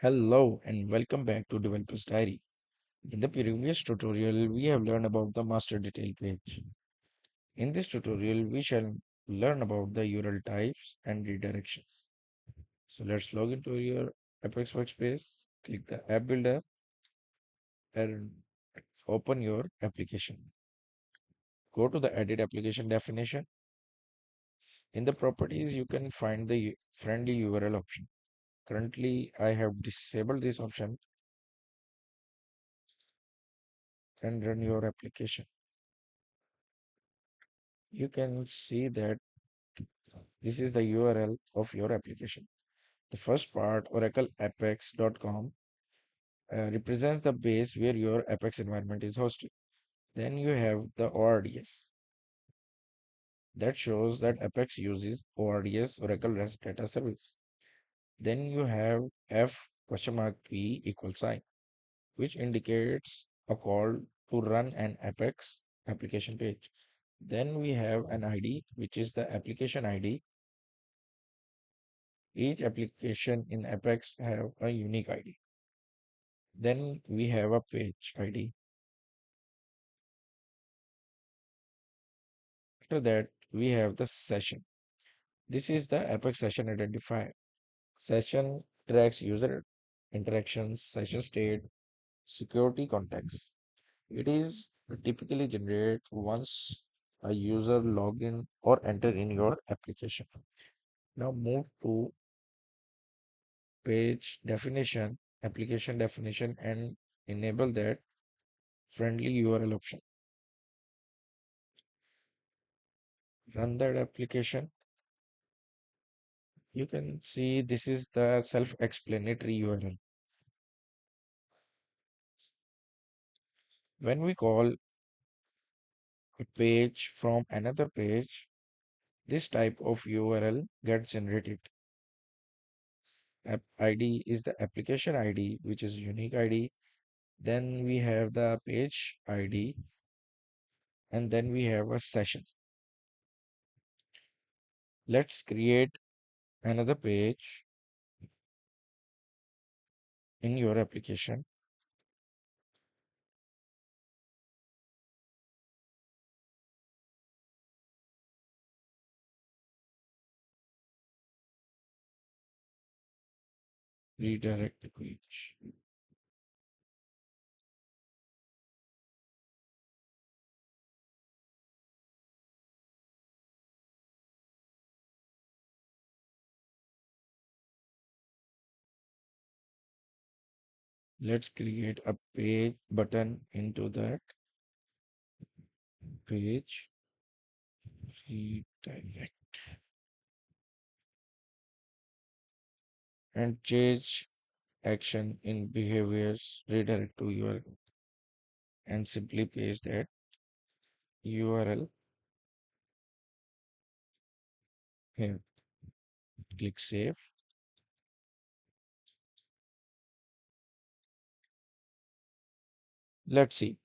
Hello and welcome back to Developers Diary. In the previous tutorial, we have learned about the master detail page. In this tutorial, we shall learn about the URL types and redirections. So let's log into your Apex workspace, click the app builder and open your application. Go to the edit application definition. In the properties, you can find the friendly URL option. Currently, I have disabled this option and run your application. You can see that this is the URL of your application. The first part, oracleapex.com, represents the base where your Apex environment is hosted. Then you have the ORDS. That shows that Apex uses ORDS, Oracle REST Data Service. Then you have F question mark P equal sign, which indicates a call to run an Apex application page. Then we have an ID, which is the application ID. Each application in Apex have a unique ID. Then we have a page ID. After that, we have the session. This is the Apex session identifier. Session tracks user interactions, session state, security context. It is typically generated once a user logged in or entered in your application. Now move to page definition, application definition, and enable that friendly URL option. Run that application. You can see this is the self-explanatory URL. When we call a page from another page, this type of URL gets generated. App ID is the application ID, which is unique ID. Then we have the page ID, and then we have a session. Let's create another page in your application. Redirect the page. Let's create a page button into that page. Redirect and change action in behaviors redirect to URL and simply paste that URL here. Click save. Let's see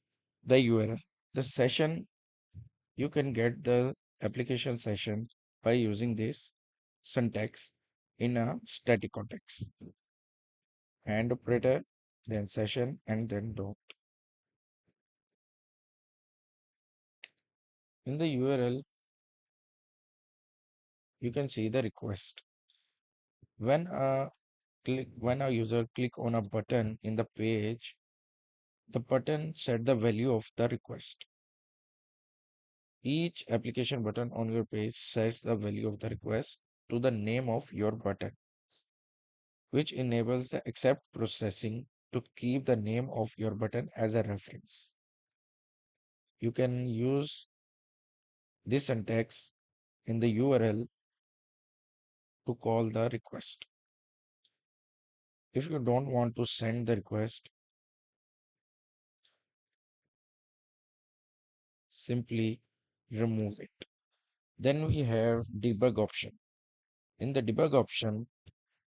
the URL. The session, you can get the application session by using this syntax in a static context. And operator, then session, and then dot. In the URL, you can see the request. When a user click on a button in the page, the button set the value of the request. Each application button on your page sets the value of the request to the name of your button, which enables the accept processing to keep the name of your button as a reference. You can use this syntax in the URL to call the request. If you don't want to send the request, simply remove it. Then we have debug option. In the debug option,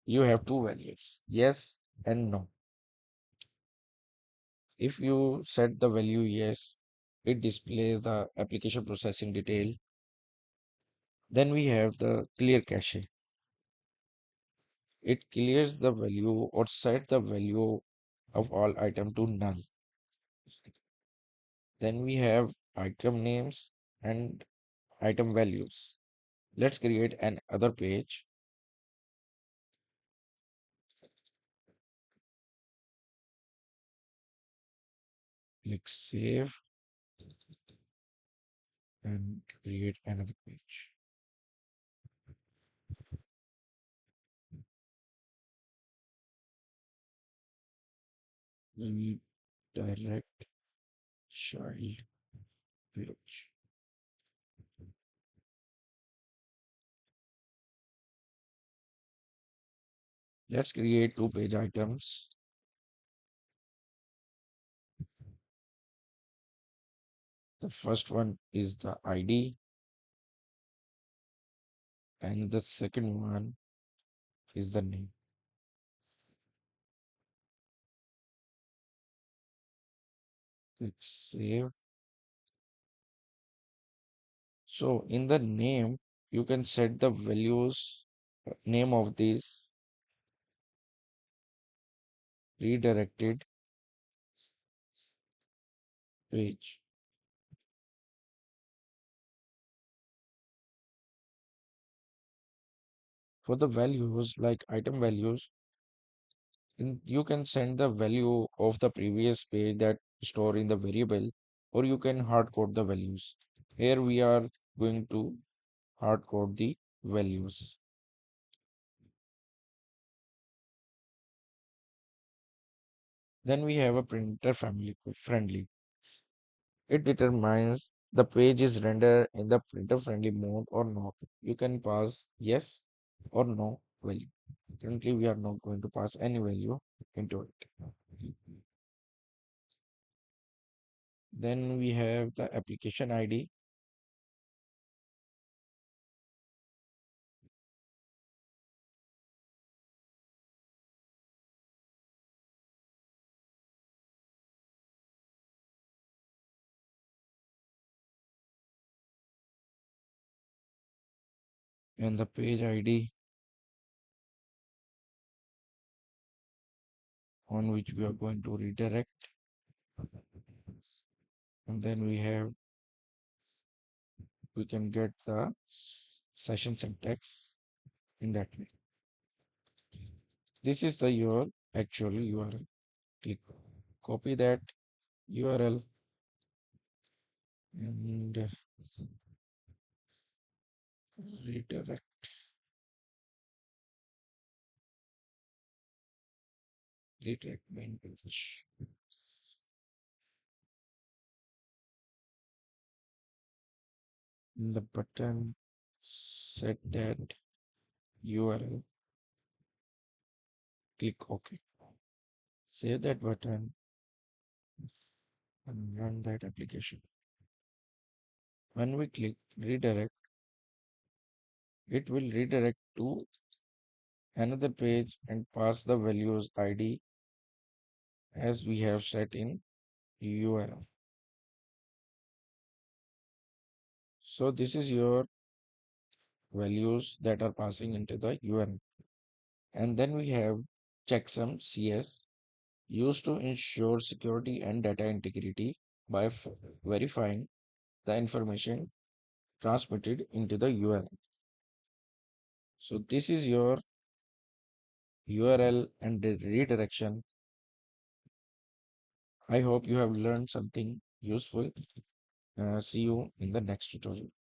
you have two values, yes and no. If you set the value yes, it displays the application processing detail. Then we have the clear cache. It clears the value or set the value of all item to null. Then we have item names and item values. Let's create an other page. Click save and create another page. Then we direct child page. Let's create two page items. The first one is the ID and the second one is the name. Click save. So in the name, you can set the values, name of this redirected page. For the values like item values, you can send the value of the previous page that store in the variable, or you can hard code the values. Here we are going to hard code the values. Then we have a printer family friendly. It determines the page is rendered in the printer friendly mode or not. You can pass yes or no value. Currently, we are not going to pass any value into it. Then we have the application ID. And the page ID on which we are going to redirect. And then we can get the session syntax in that way. This is the your actual URL. Click copy that URL and redirect. Redirect main page. In the button, set that URL. Click OK. Save that button and run that application. When we click redirect, it will redirect to another page and pass the values ID as we have set in URL. So this is your values that are passing into the URL. And then we have checksum CS used to ensure security and data integrity by verifying the information transmitted into the URL. So this is your URL and the redirection. I hope you have learned something useful. See you in the next tutorial.